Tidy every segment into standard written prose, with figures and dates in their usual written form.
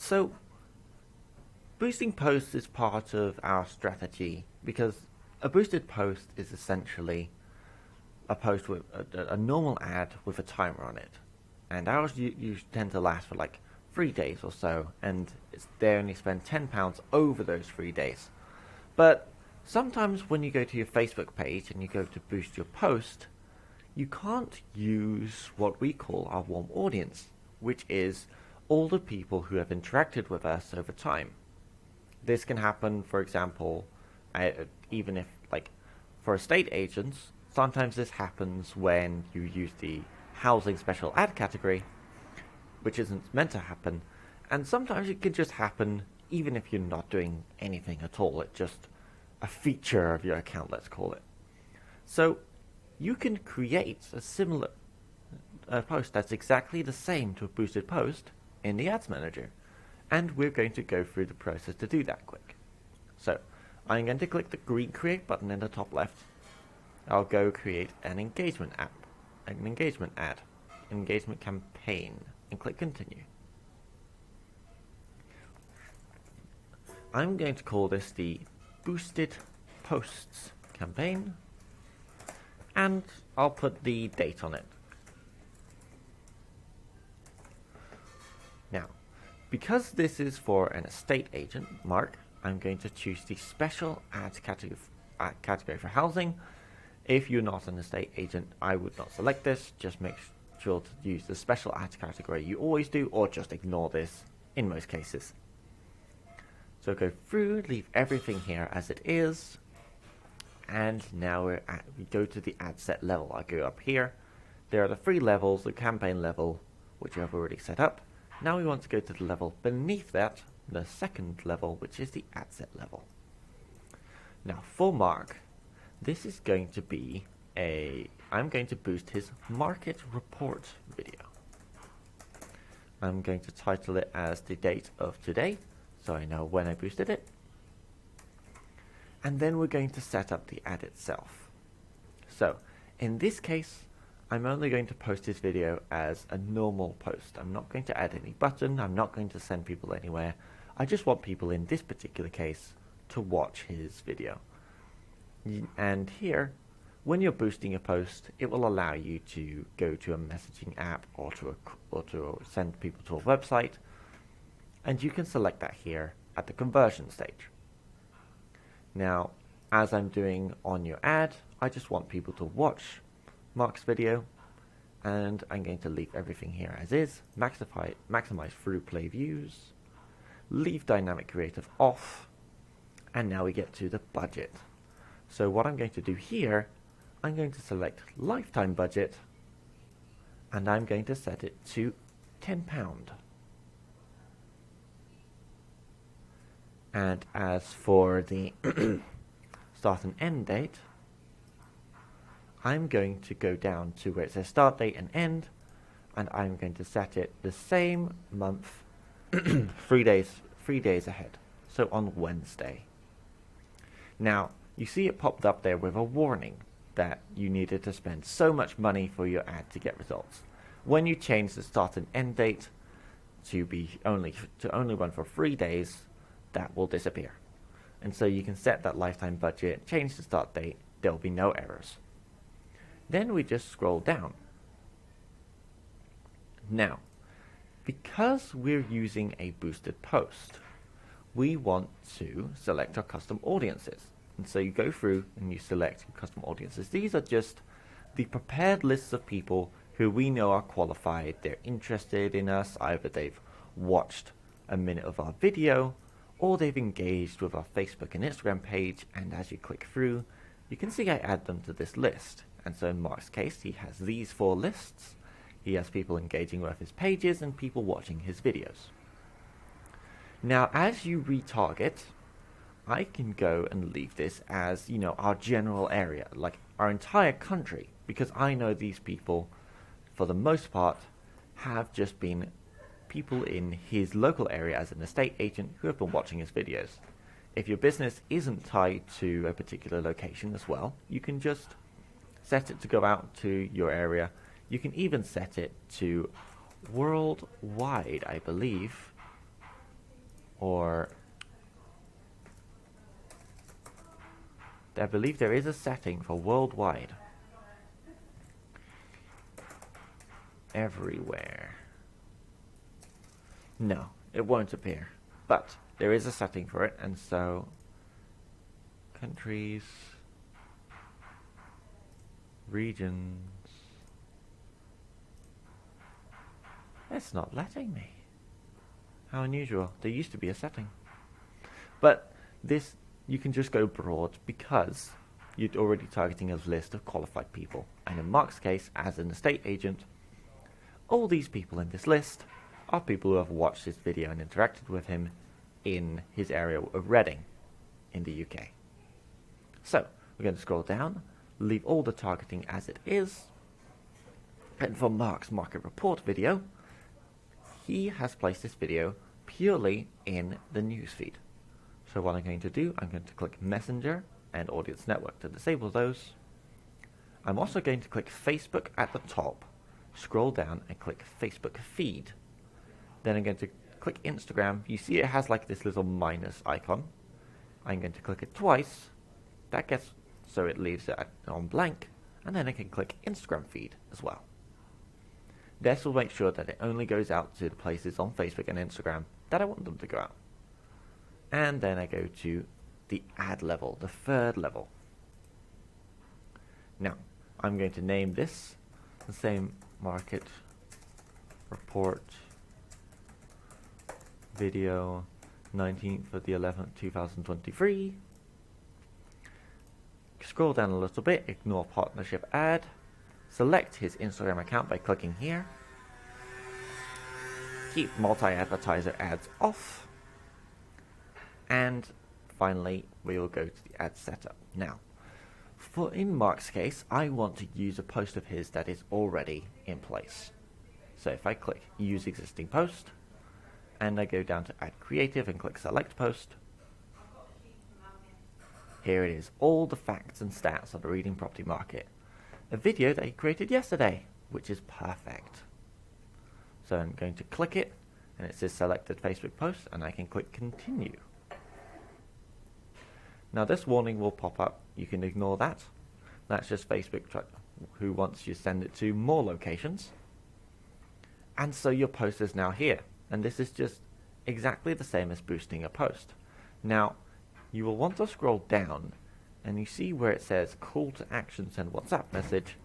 So, boosting posts is part of our strategy because a boosted post is essentially a post with a normal ad with a timer on it. And ours you tend to last for like 3 days or so, and they only spend £10 over those 3 days. But sometimes when you go to your Facebook page and you go to boost your post, you can't use what we call our warm audience, which is all the people who have interacted with us over time. This can happen, for example, even if, like, for estate agents, sometimes this happens when you use the housing special ad category, which isn't meant to happen, and sometimes it can just happen even if you're not doing anything at all. It's just a feature of your account, let's call it. So you can create a similar post that's exactly the same to a boosted post in the Ads Manager. And we're going to go through the process to do that quick. So I'm going to click the green create button in the top left. I'll go create an engagement ad, engagement campaign, and click continue. I'm going to call this the boosted posts campaign, and I'll put the date on it. Now, because this is for an estate agent, Mark, I'm going to choose the special ads category for housing. If you're not an estate agent, I would not select this. Just make sure to use the special ads category you always do, or just ignore this in most cases. So go through, leave everything here as it is, and now we go to the ad set level. I go up here. There are the 3 levels, the campaign level, which you have already set up. Now we want to go to the level beneath that, the second level, which is the ad set level. Now for Mark, this is going to be I'm going to boost his market report video. I'm going to title it as the date of today, so I know when I boosted it. And then we're going to set up the ad itself. So in this case, I'm only going to post this video as a normal post. I'm not going to add any button. I'm not going to send people anywhere. I just want people in this particular case to watch his video. And here, when you're boosting a post, it will allow you to go to a messaging app or to send people to a website. And you can select that here at the conversion stage. Now, as I'm doing on your ad, I just want people to watch Mark's video, and I'm going to leave everything here as is, maximize through play views, leave dynamic creative off, and now we get to the budget. So what I'm going to do here, I'm going to select lifetime budget, and I'm going to set it to £10. And as for the start and end date, I'm going to go down to where it says start date and end, and I'm going to set it the same month, 3 days ahead, so on Wednesday. Now, you see it popped up there with a warning that you needed to spend so much money for your ad to get results. When you change the start and end date to only run for 3 days, that will disappear. And so you can set that lifetime budget, change the start date, there will be no errors. Then we just scroll down. Now, because we're using a boosted post, we want to select our custom audiences. And so you go through and you select custom audiences. These are just the prepared lists of people who we know are qualified. They're interested in us. Either they've watched a minute of our video, or they've engaged with our Facebook and Instagram page. And as you click through, you can see I add them to this list. And so in Mark's case, he has these 4 lists. He has people engaging with his pages and people watching his videos. Now, as you retarget, I can go and leave this as, our general area, like our entire country, because I know these people, for the most part, have just been people in his local area as an estate agent who have been watching his videos. If your business isn't tied to a particular location as well, you can just set it to go out to your area. You can even set it to worldwide, I believe. or I believe there is a setting for worldwide. Everywhere. No, it won't appear. But there is a setting for it, and so countries, regions. It's not letting me. How unusual. There used to be a setting. But this, you can just go broad because you're already targeting a list of qualified people. And in Mark's case, as an estate agent, all these people in this list are people who have watched this video and interacted with him in his area of Reading in the UK. So, we're going to scroll down, leave all the targeting as it is, and for Mark's market report video, he has placed this video purely in the newsfeed. So what I'm going to do, I'm going to click Messenger and Audience Network to disable those. I'm also going to click Facebook at the top, scroll down and click Facebook feed. Then I'm going to click Instagram. You see it has like this little minus icon. I'm going to click it twice. That gets, so it leaves it on blank. And then I can click Instagram feed as well. This will make sure that it only goes out to the places on Facebook and Instagram that I want them to go out. And then I go to the ad level, the third level. Now, I'm going to name this the same market report video 19th of the 11th 2023. Scroll down a little bit, ignore partnership ad, select his Instagram account by clicking here, keep multi-advertiser ads off, and finally we will go to the ad setup. Now, for in Mark's case, I want to use a post of his that is already in place. So if I click use existing post, and I go down to add creative and click select post, here it is, all the facts and stats of the Reading property market. A video that he created yesterday, which is perfect. So I'm going to click it, and it says selected Facebook post, and I can click continue. Now this warning will pop up. You can ignore that. That's just Facebook who wants you to send it to more locations. And so your post is now here. And this is just exactly the same as boosting a post. Now, you will want to scroll down, and you see where it says call to action send WhatsApp message.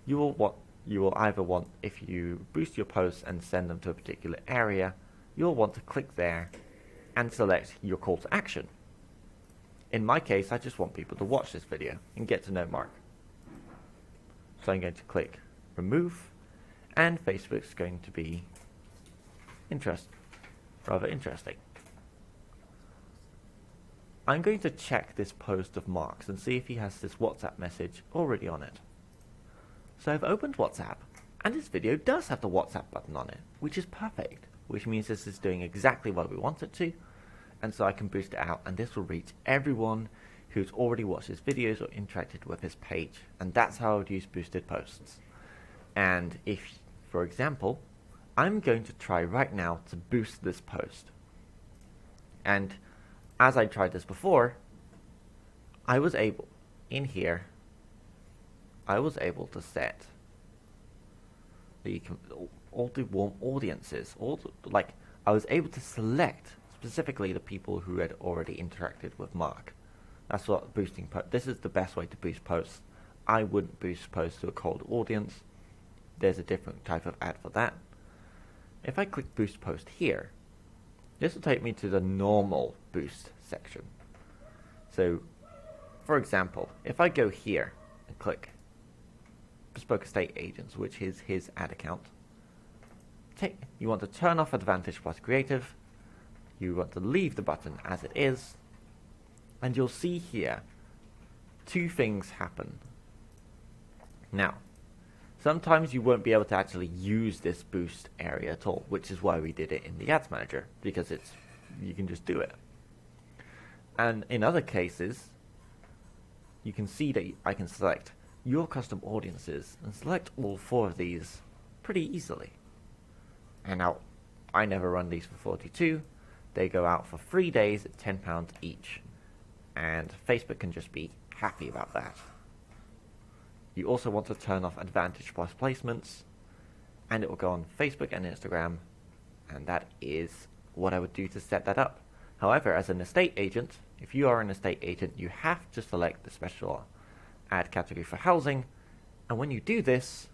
You will either want, if you boost your posts and send them to a particular area, you'll want to click there and select your call to action. In my case, I just want people to watch this video and get to know Mark. So I'm going to click remove, and Facebook's going to be rather interesting. I'm going to check this post of Mark's and see if he has this WhatsApp message already on it. So I've opened WhatsApp, and this video does have the WhatsApp button on it, which is perfect, which means this is doing exactly what we want it to, and so I can boost it out, and this will reach everyone who's already watched his videos or interacted with his page, and that's how I would use boosted posts. And if, for example, I'm going to try right now to boost this post, and as I tried this before, I was able to set all the warm audiences, I was able to select specifically the people who had already interacted with Mark. That's what boosting this is the best way to boost posts. I wouldn't boost posts to a cold audience. There's a different type of ad for that. If I click boost post here, this will take me to the normal boost section. So, for example, if I go here and click Bespoke Estate Agents, which is his ad account, you want to turn off Advantage Plus Creative, you want to leave the button as it is, and you'll see here two things happen. Now, sometimes you won't be able to actually use this boost area at all, which is why we did it in the Ads Manager, because you can just do it. And in other cases, you can see that I can select your custom audiences and select all 4 of these pretty easily. And now, I never run these for 42, they go out for 3 days at £10 each. And Facebook can just be happy about that. You also want to turn off advantage price placements, and it will go on Facebook and Instagram, and that is what I would do to set that up. However, as an estate agent, if you are an estate agent, you have to select the special ad category for housing, and when you do this,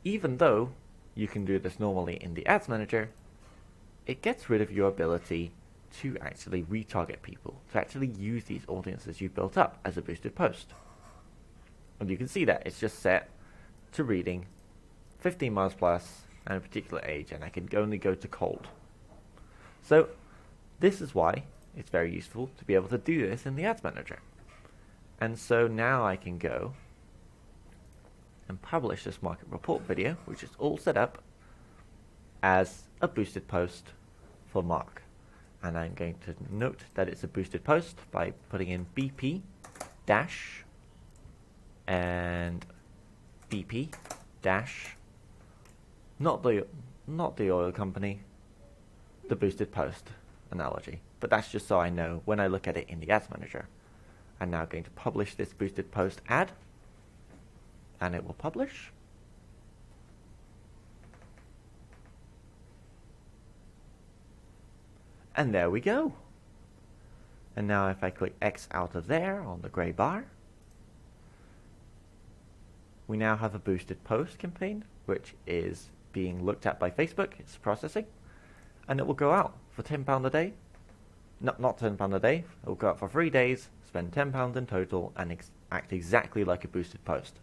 even though you can do this normally in the ads manager, it gets rid of your ability to actually retarget people, to actually use these audiences you've built up as a boosted post. And you can see that it's just set to reading 15 miles plus and a particular age, and I can only go to cold. So this is why it's very useful to be able to do this in the ads manager. And so now I can go and publish this market report video, which is all set up as a boosted post for Mark. And I'm going to note that it's a boosted post by putting in BP dash and BP dash, not the oil company, the boosted post analogy. But that's just so I know when I look at it in the ads manager. I'm now going to publish this boosted post ad, and it will publish. And there we go. And now if I click X out of there on the grey bar, we now have a boosted post campaign, which is being looked at by Facebook. It's processing, and it will go out for £10 a day. Not £10 a day. It will go out for 3 days, spend £10 in total, and act exactly like a boosted post.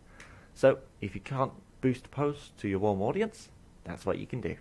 So if you can't boost posts to your warm audience, that's what you can do.